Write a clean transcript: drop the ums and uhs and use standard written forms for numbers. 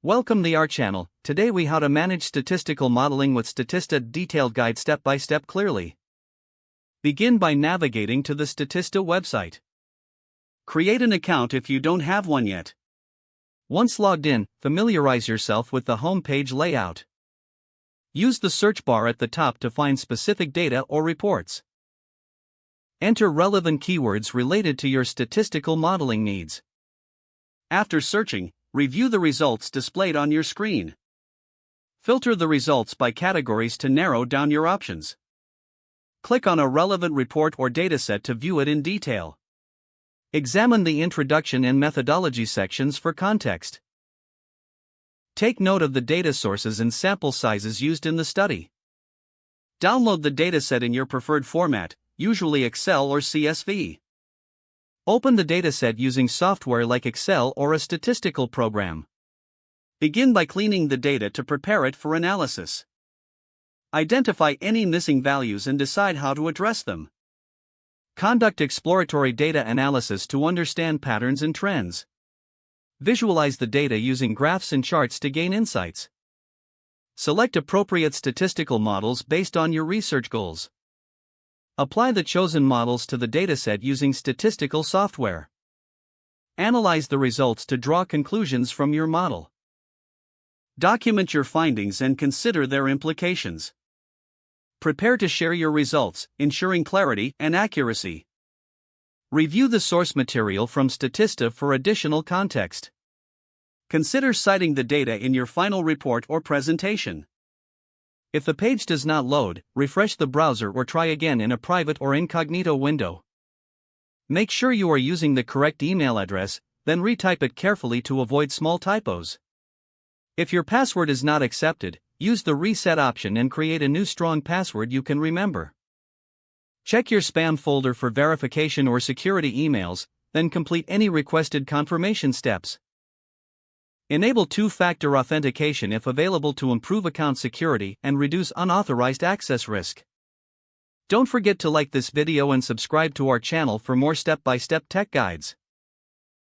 Welcome to our channel. Today we how to manage statistical modeling with Statista detailed guide step by step clearly. Begin by navigating to the Statista website. Create an account if you don't have one yet. Once logged in, familiarize yourself with the home page layout. Use the search bar at the top to find specific data or reports. Enter relevant keywords related to your statistical modeling needs. After searching, review the results displayed on your screen. Filter the results by categories to narrow down your options. Click on a relevant report or dataset to view it in detail. Examine the introduction and methodology sections for context. Take note of the data sources and sample sizes used in the study. Download the dataset in your preferred format, usually Excel or CSV. Open the dataset using software like Excel or a statistical program. Begin by cleaning the data to prepare it for analysis. Identify any missing values and decide how to address them. Conduct exploratory data analysis to understand patterns and trends. Visualize the data using graphs and charts to gain insights. Select appropriate statistical models based on your research goals. Apply the chosen models to the dataset using statistical software. Analyze the results to draw conclusions from your model. Document your findings and consider their implications. Prepare to share your results, ensuring clarity and accuracy. Review the source material from Statista for additional context. Consider citing the data in your final report or presentation. If the page does not load, refresh the browser or try again in a private or incognito window. Make sure you are using the correct email address, then retype it carefully to avoid small typos. If your password is not accepted, use the reset option and create a new strong password you can remember. Check your spam folder for verification or security emails, then complete any requested confirmation steps. Enable two-factor authentication if available to improve account security and reduce unauthorized access risk. Don't forget to like this video and subscribe to our channel for more step-by-step tech guides.